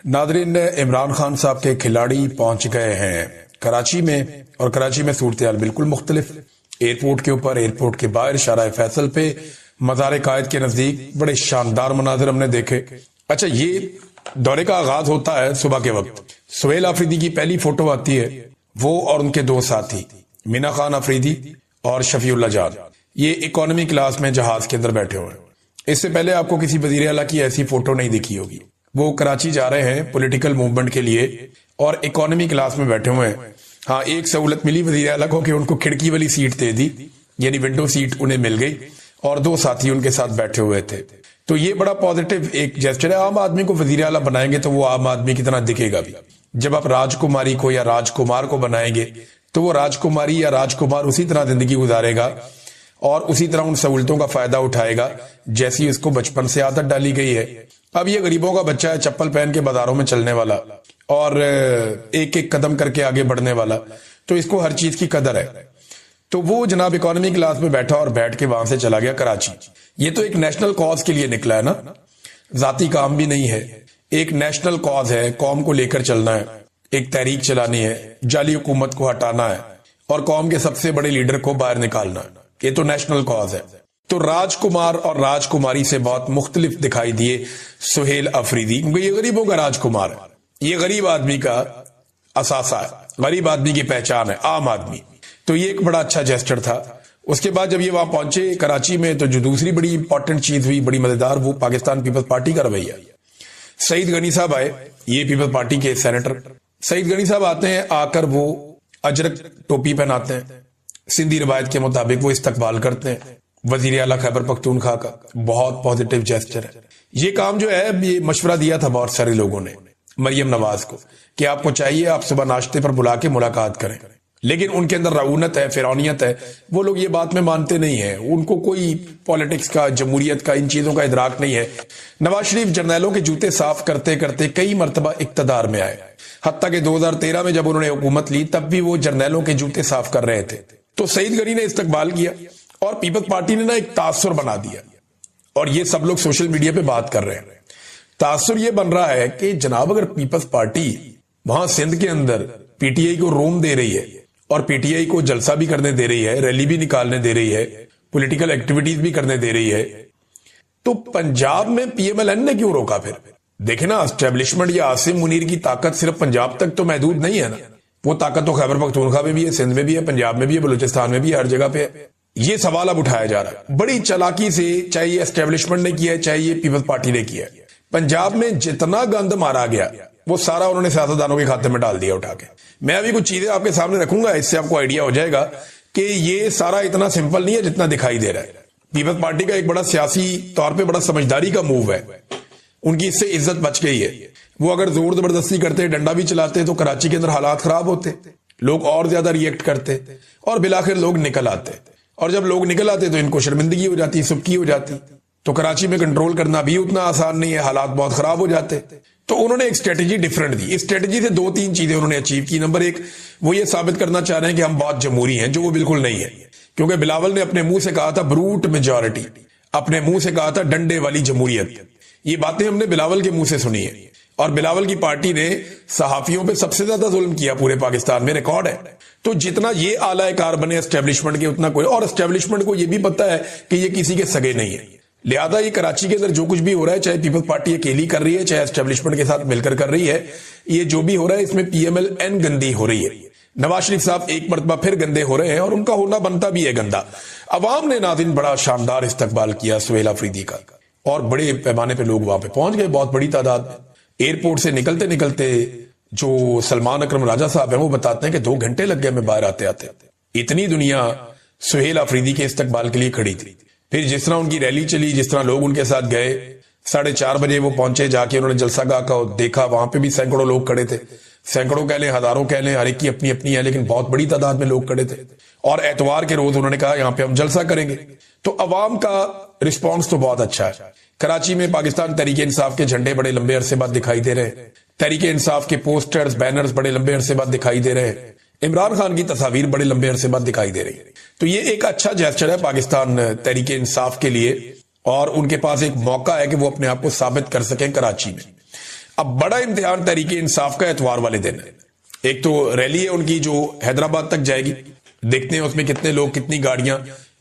Nadreen, Imran Khan साहब के खिलाड़ी पहुंच गए हैं कराची में, और कराची में सूरत हाल बिल्कुल मुख्तलिफ। एयरपोर्ट के ऊपर, एयरपोर्ट के बाहर, शाहराह फैसल पे, मज़ार कायद के नजदीक बड़े शानदार मनाजिर हमने देखे। अच्छा, ये दौरे का आगाज होता है सुबह के वक्त। सुहेल अफरीदी की पहली फोटो आती है, वो और उनके दो साथी मीना खान अफरीदी और शफीउल्लाह जान, ये इकोनॉमी क्लास में जहाज के अंदर बैठे हुए हैं। इससे पहले आपको किसी वजीर आला की ऐसी फोटो नहीं दिखी होगी। वो कराची जा रहे हैं पॉलिटिकल मूवमेंट के लिए और इकोनॉमी क्लास में बैठे हुए हैं। हाँ, एक सहूलत मिली वजीर आला को कि उनको खिड़की वाली सीट दे दी, यानी विंडो सीट उन्हें मिल गई, और दो साथी उनके साथ बैठे हुए थे। तो ये बड़ा पॉजिटिव एक जेस्चर है। आम आदमी को वजीर आला बनाएंगे तो वो आम आदमी की तरह दिखेगा भी। जब आप राजकुमारी को या राजकुमार को बनाएंगे तो वो राजकुमारी या राजकुमार उसी तरह जिंदगी गुजारेगा और उसी तरह उन सहूलतों का फायदा उठाएगा जैसी उसको बचपन से आदत डाली गई है। अब ये गरीबों का बच्चा है, चप्पल पहन के बाजारों में चलने वाला और एक एक कदम करके आगे बढ़ने वाला, तो इसको हर चीज की कदर है। तो वो जनाब इकोनॉमी क्लास में बैठा और बैठ के वहां से चला गया कराची। ये तो एक नेशनल कॉज के लिए निकला है ना, जाती काम भी नहीं है, एक नेशनल कॉज है। कौम को लेकर चलना है, एक तहरीक चलानी है, जाली हुकूमत को हटाना है और कौम के सबसे बड़े लीडर को बाहर निकालना है। ये तो नेशनल कॉज है। तो राजकुमार और राजकुमारी से बहुत मुख्तलिफ दिखाई दिए सुहेल अफरीदी, क्योंकि ये गरीबों का राजकुमार है, ये गरीब आदमी का असासा है, गरीब आदमी की पहचान है, आम आदमी। तो ये एक बड़ा अच्छा जेस्चर था। उसके बाद जब ये वहां पहुंचे कराची में, तो जो दूसरी बड़ी इंपॉर्टेंट चीज हुई, बड़ी मजेदार, वो पाकिस्तान पीपल्स पार्टी का रवैया। सईद गनी साहब आए, ये पीपल्स पार्टी के सेनेटर। सईद गनी साहब आते हैं, आकर वो अजरक टोपी पहनाते हैं, सिंधी रवायत के मुताबिक वो इस्तकबाल करते हैं वजीर आला खैबर पख्तूनख्वा का। बहुत पॉजिटिव जेस्चर है। ये काम जो है, ये मशवरा दिया था बहुत सारे लोगों ने मरियम नवाज को कि आपको चाहिए आप सुबह नाश्ते पर बुला के मुलाकात करें, लेकिन उनके अंदर रऊनत है, फिरौनियत है। वो लोग ये बात में मानते नहीं है, उनको कोई पॉलिटिक्स का, जमहूरियत का, इन चीजों का इदराक नहीं है। नवाज शरीफ जर्नैलों के जूते साफ करते करते कई मरतबा इक्तदार में आए, हत्ता कि 2013 में जब उन्होंने हुकूमत ली तब भी वो जर्नैलों के जूते साफ कर रहे थे। तो सईद गनी ने इस्तकबाल किया और पीपल्स पार्टी ने ना एक तासुर बना दिया, और ये सब लोग सोशल मीडिया पे बात कर रहे हैं। तासुर ये बन रहा है कि जनाब अगर पीपल्स पार्टी वहां सिंध के अंदर पीटीआई को रूम दे रही है और पीटीआई को जलसा भी करने दे रही है, रैली भी निकालने दे रही है, पॉलिटिकल एक्टिविटीज भी करने दे रही है, तो पंजाब में पीएमएलएन ने क्यों रोका? फिर देखे ना, एस्टेब्लिशमेंट या आसिम मुनीर की ताकत सिर्फ पंजाब तक तो महदूद नहीं है ना, वो ताकत तो खैबर पख्तूनख्वा में भी है, सिंध में भी है, पंजाब में भी है, बलूचिस्तान में भी है, हर जगह पे है। ये सवाल अब उठाया जा रहा है बड़ी चालाकी से, चाहे ये एस्टेब्लिशमेंट ने किया है, चाहे ये पीपल्स पार्टी ने किया है। पंजाब में जितना गंद मारा गया वो सारा उन्होंने सियासतदानों के खाते में डाल दिया उठा के। मैं अभी कुछ चीजें आपके सामने रखूंगा, इससे आपको आइडिया हो जाएगा कि ये सारा इतना सिंपल नहीं है जितना दिखाई दे रहा है। पीपल्स पार्टी का एक बड़ा सियासी तौर पर बड़ा समझदारी का मूव है, उनकी इससे इज्जत बच गई है। वो अगर जोर जबरदस्ती करते, डंडा भी चलाते, तो कराची के अंदर हालात खराब होते, लोग और ज्यादा रिएक्ट करते और बिलाखिर लोग निकल आते, और जब लोग निकल आते तो इनको शर्मिंदगी हो जाती, सुबकी हो जाती। तो कराची में कंट्रोल करना भी उतना आसान नहीं है, हालात बहुत खराब हो जाते। तो उन्होंने एक स्ट्रेटेजी डिफरेंट दी। इस स्ट्रेटेजी से दो तीन चीजें उन्होंने अचीव की। नंबर एक, वो ये साबित करना चाह रहे हैं कि हम बहुत जमहूरी हैं, जो वो बिल्कुल नहीं है, क्योंकि बिलावल ने अपने मुंह से कहा था ब्रूट मेजॉरिटी, अपने मुंह से कहा था डंडे वाली जमहूरियत। ये बातें हमने बिलावल के मुंह से सुनी है, और बिलावल की पार्टी ने सहाफियों पे सबसे ज्यादा जुल्म किया पूरे पाकिस्तान में, रिकॉर्ड है। तो जितना ये आला कार बने एस्टेब्लिशमेंट के, उतना कोई, और एस्टेब्लिशमेंट को ये भी पता है कि ये किसी के सगे नहीं है। लिहाजा ये कराची के अंदर जो कुछ भी हो रहा है, चाहे पीपल्स पार्टी अकेली कर रही है, चाहे एस्टेब्लिशमेंट के साथ मिलकर कर रही है, ये जो भी हो रहा है इसमें पीएमएलएन गंदी हो रही है। नवाज शरीफ साहब एक मरतबा फिर गंदे हो रहे हैं, और उनका होना बनता भी है गंदा। अवाम ने नाज़रीन बड़ा शानदार इस्तकबाल किया सुहेल अफरीदी का, और बड़े पैमाने पर लोग वहां पे पहुंच गए, बहुत बड़ी तादाद में। एयरपोर्ट से निकलते निकलते जो सलमान अकरम राजा साहब हैं वो बताते हैं कि 2 घंटे लग गए मैं बाहर आते आते। इतनी दुनिया सुहेल अफरीदी के इस्तकबाल के लिए खड़ी थी। फिर जिस तरह उनकी रैली चली, जिस तरह लोग उनके साथ गए, 4:30 बजे वो पहुंचे, जाके उन्होंने जलसागाह का देखा, वहां पे भी सैकड़ों लोग खड़े थे। सैकड़ों कह लें, हजारों कह लें, हर एक की अपनी अपनी है, लेकिन बहुत बड़ी तादाद में लोग खड़े थे। और एतवार के रोज उन्होंने कहा यहाँ पे हम जलसा करेंगे। तो अवाम का रिस्पॉन्स तो बहुत अच्छा है। कराची में पाकिस्तान तहरीक इंसाफ के झंडे बड़े लंबे अरसे बाद दिखाई दे रहे हैं, तहरीक इंसाफ के पोस्टर्स, बैनर्स बड़े लंबे अरसे बाद दिखाई दे रहे हैं, इमरान खान की तस्वीर बड़े लंबे अरसे बाद दिखाई दे रही है। तो ये एक अच्छा जेस्चर है पाकिस्तान तहरीक इंसाफ के लिए, और उनके पास एक मौका है कि वो अपने आप को साबित कर सकें कराची में। अब बड़ा इम्तिहान तहरीक इंसाफ का एतवार वाले दिन है। एक तो रैली है उनकी जो हैदराबाद तक जाएगी, देखते हैं उसमें कितने लोग, कितनी गाड़ियां,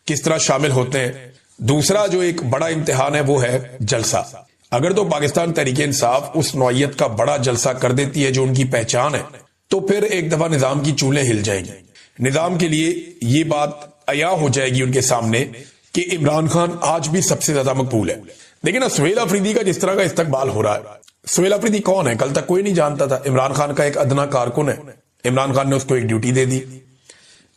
किस तरह शामिल होते हैं। दूसरा जो एक बड़ा इम्तिहान है वो है जलसा। अगर तो पाकिस्तान तहरीक इंसाफ उस नौइयत का बड़ा जलसा कर देती है जो उनकी पहचान है, तो फिर एक दफा निजाम की चूलें हिल जाएंगी। निजाम के लिए ये बात अया हो जाएगी उनके सामने कि इमरान खान आज भी सबसे ज्यादा मकबूल है। लेकिन ना सुहेल अफरीदी का जिस तरह का इस्तकबाल हो रहा है, सुहेल अफरीदी कौन है? कल तक कोई नहीं जानता था। इमरान खान का एक अदना कारकुन है, इमरान खान ने उसको एक ड्यूटी दे दी।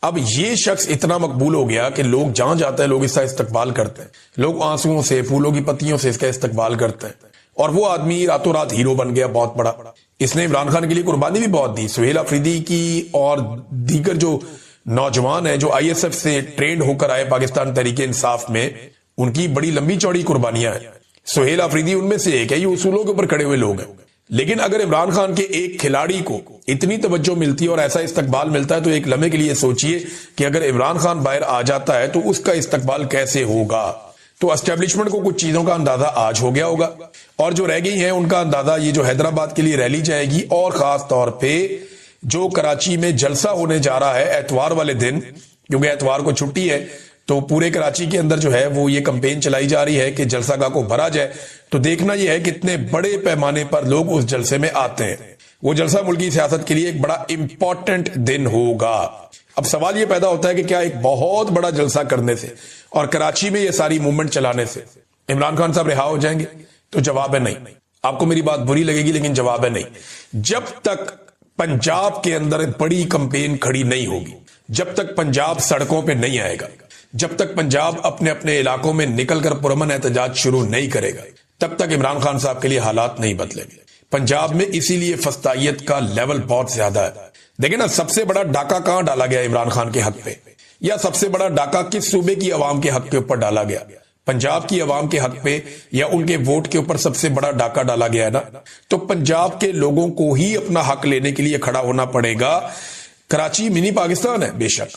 अब ये शख्स इतना मकबूल हो गया कि लोग जहां जाता है लोग इसका इस्तकबाल करते हैं, लोग आंसुओं से, फूलों की पत्तियों से इसका इस्तकबाल करते हैं। और वो आदमी रातों रात हीरो बन गया, बहुत बड़ा। इसने इमरान खान के लिए कुर्बानी भी बहुत दी। सुहेल अफरीदी की और दीगर जो नौजवान है जो ISF से ट्रेंड होकर आए पाकिस्तान तहरीक इंसाफ में, उनकी बड़ी लंबी चौड़ी कुर्बानियां हैं। सुहेल अफरीदी उनमें से एक है। ये उसूलों के ऊपर खड़े हुए लोग हैं। लेकिन अगर इमरान खान के एक खिलाड़ी को इतनी तवज्जो मिलती है और ऐसा इस्तकबाल मिलता है, तो एक लम्हे के लिए सोचिए कि अगर इमरान खान बाहर आ जाता है तो उसका इस्तकबाल कैसे होगा। तो एस्टेब्लिशमेंट को कुछ चीजों का अंदाजा आज हो गया होगा, और जो रह गई है उनका अंदाजा ये जो हैदराबाद के लिए रैली जाएगी, और खास तौर पर जो कराची में जलसा होने जा रहा है एतवार वाले दिन, क्योंकि एतवार को छुट्टी है, तो पूरे कराची के अंदर जो है वो ये कैंपेन चलाई जा रही है कि जलसागाह को भरा जाए। तो देखना यह है कितने बड़े पैमाने पर लोग उस जलसे में आते हैं। वो जलसा मुल्की सियासत के लिए एक बड़ा इंपॉर्टेंट दिन होगा। अब सवाल ये पैदा होता है कि क्या एक बहुत बड़ा जलसा करने से और कराची में ये सारी मूवमेंट चलाने से इमरान खान साहब रिहा हो जाएंगे? तो जवाब है नहीं। आपको मेरी बात बुरी लगेगी, लेकिन जवाब है नहीं। जब तक पंजाब के अंदर बड़ी कैंपेन खड़ी नहीं होगी, जब तक पंजाब सड़कों पर नहीं आएगा, जब तक पंजाब अपने अपने इलाकों में निकलकर पुरअमन एहतजाज शुरू नहीं करेगा, तब तक इमरान खान साहब के लिए हालात नहीं बदलेंगे। पंजाब में इसीलिए फस्तायत का लेवल बहुत ज्यादा है। देखिए ना, सबसे बड़ा डाका कहां डाला गया इमरान खान के हक पे, या सबसे बड़ा डाका किस सूबे की अवाम के हक के ऊपर डाला गया? पंजाब की अवाम के हक पे या उनके वोट के ऊपर सबसे बड़ा डाका डाला गया है ना। तो पंजाब के लोगों को ही अपना हक लेने के लिए खड़ा होना पड़ेगा। कराची मिनी पाकिस्तान है बेशक,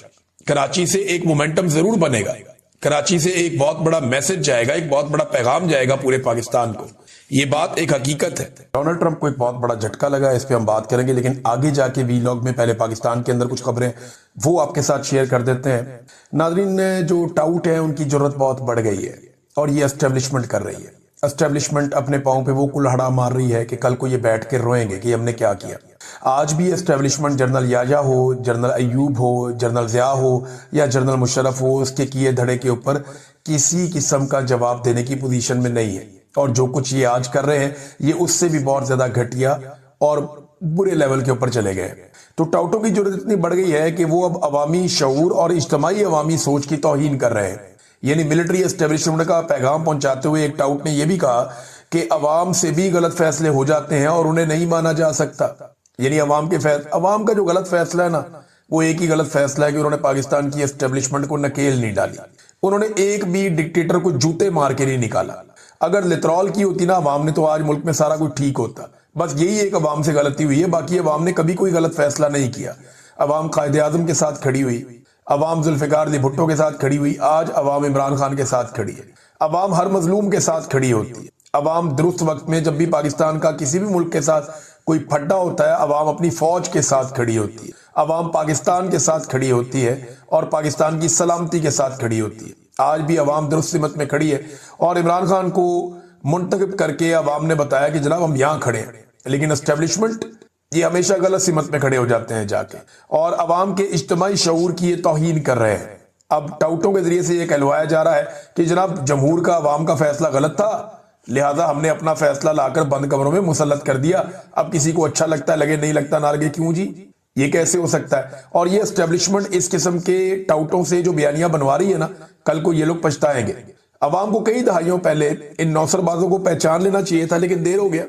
कराची से एक मोमेंटम जरूर बनेगा, कराची से एक बहुत बड़ा मैसेज जाएगा, एक बहुत बड़ा पैगाम जाएगा पूरे पाकिस्तान को। ये बात एक हकीकत है। डोनाल्ड ट्रंप को एक बहुत बड़ा झटका लगा, इस पे हम बात करेंगे, लेकिन आगे जाके वीलॉग में पहले पाकिस्तान के अंदर कुछ खबरें वो आपके साथ शेयर कर देते हैं। नाज़रीन, जो टाउट है उनकी जरूरत बहुत बढ़ गई है और ये एस्टेब्लिशमेंट कर रही है। एस्टेब्लिशमेंट अपने पांव पे वो कुल्हाड़ा मार रही है कि कल को ये बैठ के रोएंगे कि हमने क्या किया। आज भी एस्टेब्लिशमेंट जनरल याजा हो, जनरल अयूब हो, जनरल ज़िया हो या जनरल मुशर्रफ हो, उसके किए धड़े के ऊपर किसी किस्म का जवाब देने की पोजीशन में नहीं है। और जो कुछ ये आज कर रहे हैं ये उससे भी बहुत ज्यादा घटिया और बुरे लेवल के ऊपर चले गए। तो टाउटों की जरूरत इतनी बढ़ गई है कि वो अब अवामी शऊर और इज्तिमाई अवामी सोच की तौहीन कर रहे हैं। यानी मिलिट्री एस्टेब्लिशमेंट का पैगाम पहुंचाते हुए एक टाउट ने यह भी कहा कि अवाम से भी गलत फैसले हो जाते हैं और उन्हें नहीं माना जा सकता। यानी अवाम का जो गलत फैसला है ना, वो एक ही गलत फैसला है कि उन्होंने पाकिस्तान की एस्टेब्लिशमेंट को नकेल नहीं डाली। उन्होंने एक भी डिक्टेटर को जूते मार के नहीं निकाला। अगर लितरॉल की होती ना अवाम ने, तो आज मुल्क में सारा कुछ ठीक होता। बस यही एक अवाम से गलती हुई है, बाकी अवाम ने कभी कोई गलत फैसला नहीं किया। अवाम कायदे आजम के साथ खड़ी हुई, अवाम जुल्फिकार अली भुट्टो के साथ खड़ी हुई, आज अवाम इमरान खान के साथ खड़ी है। अवाम हर मजलूम के साथ खड़ी होती है। अवाम दुरुस्त वक्त में जब भी पाकिस्तान का किसी भी मुल्क के साथ कोई फड्डा होता है, अवाम अपनी फौज के साथ खड़ी होती है, अवाम पाकिस्तान के साथ खड़ी होती है और पाकिस्तान की सलामती के साथ खड़ी होती है। आज भी अवाम दुरुस्त सिमत में खड़ी है और इमरान खान को मुंतखब करके अवाम ने बताया कि जनाब हम यहां खड़े हैं, लेकिन एस्टेब्लिशमेंट ये हमेशा गलत सिमत में खड़े हो जाते हैं जाके, और अवाम के इज्तिमाई शऊर की ये तौहीन कर रहे हैं। अब टाउटों के जरिए से ये कहलवाया जा रहा है कि जनाब जमहूर का अवाम का फैसला गलत था, लिहाजा हमने अपना फैसला लाकर बंद कमरों में मुसल्लत कर दिया। अब किसी को अच्छा लगता है लगे, नहीं लगता ना लगे, क्यों जी, ये कैसे हो सकता है? और ये एस्टेब्लिशमेंट इस किस्म के टाउटों से जो बयानियां बनवा रही है ना, कल को ये लोग पछताएंगे। अवाम को कई दहाइयों पहले इन नौसरबाजों को पहचान लेना चाहिए था, लेकिन देर हो गया,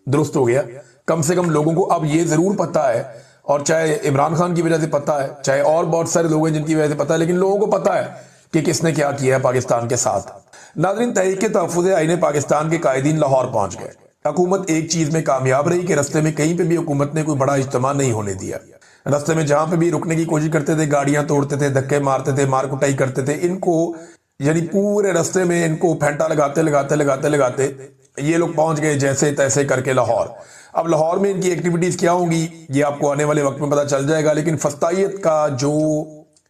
दुरुस्त हो गया। कम से कम लोगों को अब ये जरूर पता है, और चाहे इमरान खान की वजह से पता है, चाहे और बहुत सारे लोग हैं जिनकी वजह से पता है, लेकिन लोगों को पता है कि किसने क्या किया है पाकिस्तान के साथ। नाज़रीन, तहरीक तहफ़्फ़ुज़ आईन पाकिस्तान के कायदीन लाहौर पहुंच गए। हुकूमत एक चीज में कामयाब रही कि रस्ते में कहीं पे भी हुकूमत ने कोई बड़ा इज्तिमा नहीं होने दिया। रस्ते में जहां पे भी रुकने की कोशिश करते थे, गाड़ियां तोड़ते थे, धक्के मारते थे, मार कुटाई करते थे। इनको यानी पूरे रस्ते में इनको फेंटा लगाते लगाते लगाते लगाते ये लोग पहुंच गए जैसे तैसे करके लाहौर। अब लाहौर में इनकी एक्टिविटीज क्या होंगी ये आपको आने वाले वक्त में पता चल जाएगा, लेकिन फस्तायत का जो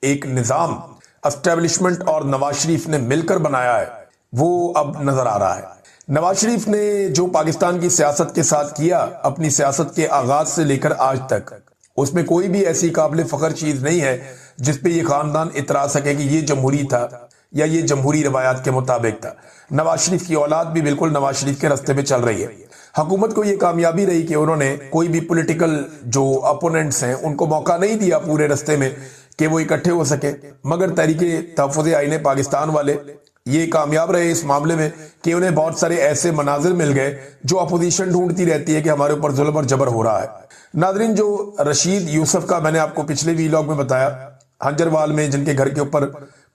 एक निजाम एस्टेब्लिशमेंट और नवाज शरीफ ने मिलकर बनाया है वो अब नजर आ रहा है। नवाज शरीफ ने जो पाकिस्तान की सियासत के साथ किया अपनी सियासत के आगाज से लेकर आज तक, उसमें कोई भी ऐसी काबिल फख्र चीज नहीं है जिसपे ये खानदान इतरा सके कि ये जमहूरी था या ये जमहूरी रवायात के मुताबिक था। नवाज शरीफ की औलाद भी बिल्कुल नवाज शरीफ के रास्ते पे चल रही है। हुकूमत को ये कामयाबी रही कि उन्होंने कोई भी पॉलिटिकल जो अपोनेंट्स हैं उनको मौका नहीं दिया पूरे रास्ते में कि वो इकट्ठे हो सके, मगर तहरीके तहफ़्फ़ुज़ आईन पाकिस्तान वाले ये कामयाब रहे इस मामले में कि उन्हें बहुत सारे ऐसे मनाजिर मिल गए जो अपोजिशन ढूंढती रहती है कि हमारे ऊपर जुल्म और जबर हो रहा है। नादरीन, जो रशीद यूसुफ का मैंने आपको पिछले वीलॉग में बताया, हंजरवाल में जिनके घर के ऊपर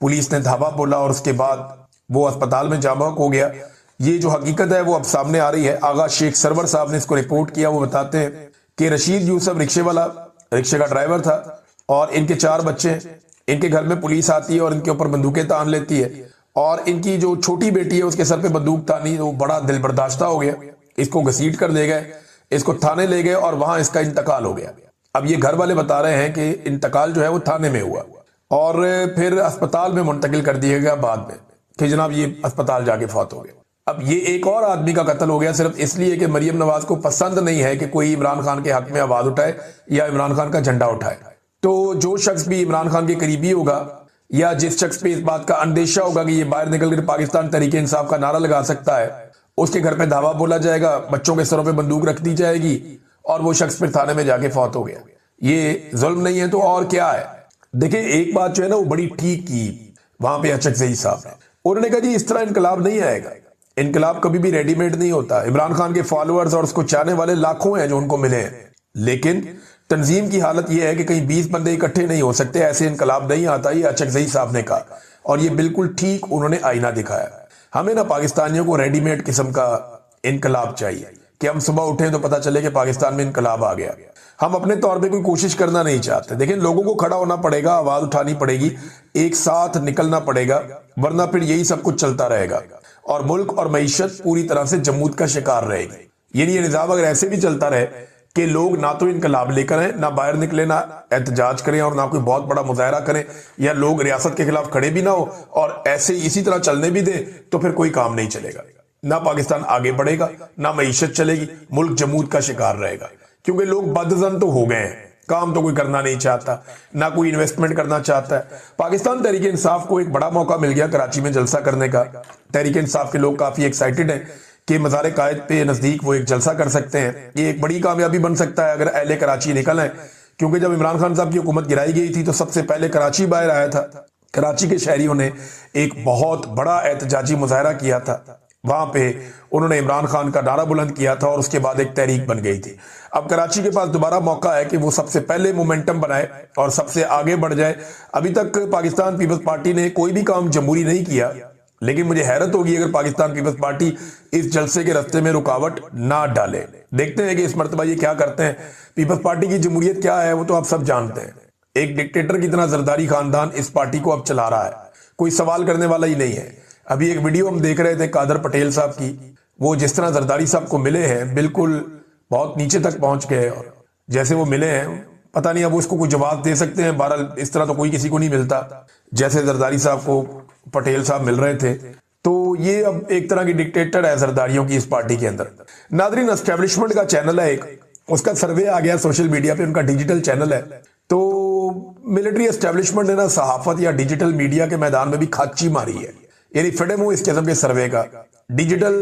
पुलिस ने धावा बोला और उसके बाद वो अस्पताल में जामक हो गया, ये जो हकीकत है वो अब सामने आ रही है। आगा शेख सरवर साहब ने इसको रिपोर्ट किया। वो बताते हैं कि रशीद यूसुफ रिक्शे वाला, रिक्शे का ड्राइवर था और इनके 4 बच्चे। इनके घर में पुलिस आती है और इनके ऊपर बंदूकें तान लेती है और इनकी जो छोटी बेटी है उसके सर पे बंदूक तानी, वो बड़ा दिल बर्दाश्ता हो गया। इसको घसीट कर ले गए, इसको थाने ले गए और वहां इसका इंतकाल हो गया। अब ये घर वाले बता रहे हैं कि इंतकाल जो है वो थाने में हुआ और फिर अस्पताल में मुंतकिल कर दिया गया बाद में कि जनाब ये अस्पताल जाके फौत हो गया। अब ये एक और आदमी का कत्ल हो गया सिर्फ इसलिए कि मरियम नवाज को पसंद नहीं है कि कोई इमरान खान के हक में आवाज उठाए या इमरान खान का झंडा उठाए। तो जो शख्स भी इमरान खान के करीबी होगा या जिस शख्स पे इस बात का अंदेशा होगा कि ये बाहर निकलकर पाकिस्तान तहरीक इंसाफ का नारा लगा सकता है, उसके घर पे धावा बोला जाएगा, बच्चों के सरों पे बंदूक रख दी जाएगी और वो शख्स फिर थाने में जाके फौत हो गया। ये जुल्म नहीं है तो और क्या है? देखिए, एक बात जो है ना वो बड़ी ठीक की वहां पे अचकज़ई साहब ने, उन्होंने कहा जी इस तरह इनकलाब नहीं आएगा, इनकलाब कभी भी रेडीमेड नहीं होता। इमरान खान के फॉलोअर्स और उसको चाहने वाले लाखों हैं जो उनको मिले हैं, लेकिन तंजीम की हालत यह है कि कहीं 20 बंदे इकट्ठे नहीं हो सकते, ऐसे इनकलाब नहीं आता। ये अचकज़ई साहब ने कहा और ये बिल्कुल ठीक उन्होंने आईना दिखाया। हमें ना पाकिस्तानियों को रेडीमेड किस्म का इनकलाब चाहिए कि हम सुबह उठें तो पता चले कि पाकिस्तान में इनकलाब आ गया। हम अपने तौर पे कोई कोशिश करना नहीं चाहते। देखिए, लोगों को खड़ा होना पड़ेगा, आवाज उठानी पड़ेगी, एक साथ निकलना पड़ेगा, वरना फिर यही सब कुछ चलता रहेगा और मुल्क और मईशत पूरी तरह से जमूद का शिकार रहेगी। यानी ये निजाम अगर ऐसे भी चलता रहे कि लोग ना तो इनकलाब लेकर आए, ना बाहर निकले, ना एहतजाज करें और ना कोई बहुत बड़ा मुजाहरा करें, या लोग रियासत के खिलाफ खड़े भी ना हो और ऐसे इसी तरह चलने भी दें, तो फिर कोई काम नहीं चलेगा। ना पाकिस्तान आगे बढ़ेगा, ना मईशत चलेगी, मुल्क जमूद का शिकार रहेगा। क्योंकि लोग बदजन तो हो गए हैं, काम तो कोई करना नहीं चाहता, ना कोई इन्वेस्टमेंट करना चाहता है। पाकिस्तान तहरीक इंसाफ को एक बड़ा मौका मिल गया कराची में जलसा करने का। तहरीक इंसाफ के लोग काफी एक्साइटेड हैं कि मज़ार कायद पे नजदीक वो एक जलसा कर सकते हैं। ये एक बड़ी कामयाबी बन सकता है अगर अहले कराची निकल आए, क्योंकि जब इमरान खान साहब की हुकूमत गिराई गई थी तो सबसे पहले कराची बाहर आया था। कराची के शहरियों ने एक बहुत बड़ा एहतजाजी मुजाहरा किया था, वहां पे उन्होंने इमरान खान का नारा बुलंद किया था और उसके बाद एक तहरीक बन गई थी। अब कराची के पास दोबारा मौका है कि वो सबसे पहले मोमेंटम बनाए और सबसे आगे बढ़ जाए। अभी तक पाकिस्तान पीपल्स पार्टी ने कोई भी काम जमहूरी नहीं किया, लेकिन मुझे हैरत होगी अगर पाकिस्तान पीपल्स पार्टी इस जलसे के रास्ते में रुकावट ना डाले। देखते हैं कि इस मर्तबा ये क्या करते हैं। पीपल्स पार्टी की जमहूरियत क्या है वो तो आप सब जानते हैं। एक डिक्टेटर की तरह जरदारी खानदान इस पार्टी को अब चला रहा है, कोई सवाल करने वाला ही नहीं है। अभी एक वीडियो हम देख रहे थे कादर पटेल साहब की, वो जिस तरह जरदारी साहब को मिले हैं बिल्कुल बहुत नीचे तक पहुंच गए और जैसे वो मिले हैं पता नहीं अब उसको कोई जवाब दे सकते हैं। बहरहाल इस तरह तो कोई किसी को नहीं मिलता जैसे जरदारी साहब को पटेल साहब मिल रहे थे। तो ये अब एक तरह की डिक्टेटर है जरदारियों की इस पार्टी के अंदर। नादरीन, एस्टेब्लिशमेंट का चैनल है एक, उसका सर्वे आ गया सोशल मीडिया पे, उनका डिजिटल चैनल है। तो मिलिट्री एस्टेब्लिशमेंट ने ना सहाफत या डिजिटल मीडिया के मैदान में भी खाची मारी है। यानी फिडे मुंह इस किस्म के सर्वे का। डिजिटल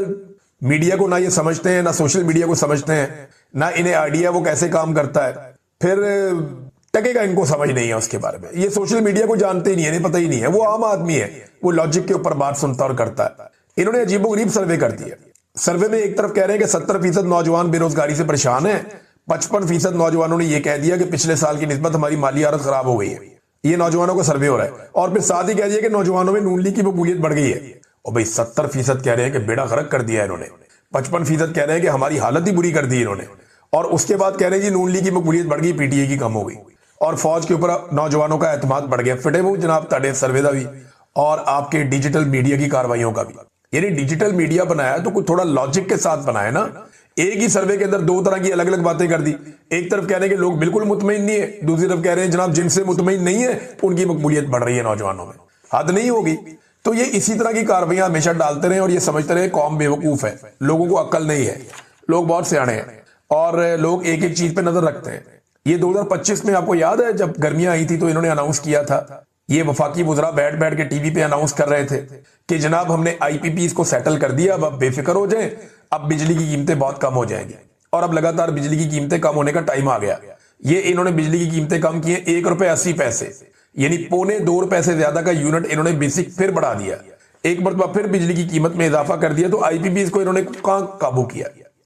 मीडिया को ना ये समझते हैं, ना सोशल मीडिया को समझते हैं, ना इन्हें आइडिया वो कैसे काम करता है, फिर टके का इनको समझ नहीं है उसके बारे में। ये सोशल मीडिया को जानते ही नहीं है, इन्हें पता ही नहीं है। वो आम आदमी है, वो लॉजिक के ऊपर बात सुनता और करता है। इन्होंने अजीबोगरीब सर्वे कर दिया। सर्वे में एक तरफ कह रहे हैं कि 70% नौजवान बेरोजगारी से परेशान है, 55% नौजवानों ने यह कह दिया कि पिछले साल की निस्बत हमारी माली हालत खराब हो गई है। ये नौजवानों का सर्वे हो रहा है और फिर साथ ही कह दिया कि नौजवानों में नून लीग की मकबूलियत बढ़ गई है। और भाई 70% कह रहे हैं कि बेड़ा गर्क कर दिया इन्होंने, 55% कह रहे हैं कि हमारी हालत ही बुरी कर दी इन्होंने, और उसके बाद कह रहे हैं जी नून लीग की मकबूलियत बढ़ गई, पीटीआई की कम हो गई और फौज के ऊपर नौजवानों का एतमाद बढ़ गया। फिटे मुंह जनाब ताड़े सर्वे का भी और आपके डिजिटल मीडिया की कार्रवाइयों का भी। यानी डिजिटल मीडिया बनाया तो कोई थोड़ा लॉजिक के साथ बनाया ना। एक ही सर्वे के अंदर दो तरह की अलग अलग बातें कर दी। एक तरफ कह रहे हैं कि लोग बिल्कुल मुतमईन नहीं है, दूसरी तरफ कह रहे हैं जनाब जिनसे मुतमईन नहीं है उनकी मकबूलियत बढ़ रही है नौजवानों में। हद नहीं होगी। तो ये इसी तरह की कार्रवाइयां हमेशा डालते रहे और ये समझते रहे कौम बेवकूफ है, लोगों को अक्ल नहीं है, लोग बहुत सियाने हैं और लोग एक एक चीज पे नजर रखते हैं। ये 2025 में आपको याद है जब गर्मियां आई थी तो इन्होंने अनाउंस किया था, ये वफाकी वुज़रा बैठ बैठ के टीवी पे अनाउंस कर रहे थे कि जनाब हमने आईपीपीज को सेटल कर दिया, अब बेफिक्र हो जाएं, अब बिजली की कीमतें बहुत कम हो जाएंगी। और अब लगातार बिजली की कीमतें कम होने का टाइम आ गया। ये इन्होंने बिजली की कीमतें कम की हैं ₹1.80, यानी ₹2.25 से ज्यादा का यूनिट इन्होंने बेसिक फिर बढ़ा दिया। एक मरतबा फिर बिजली की कीमत में इजाफा कर दिया तो आईपीपीज को इन्होंने कहां काबू किया।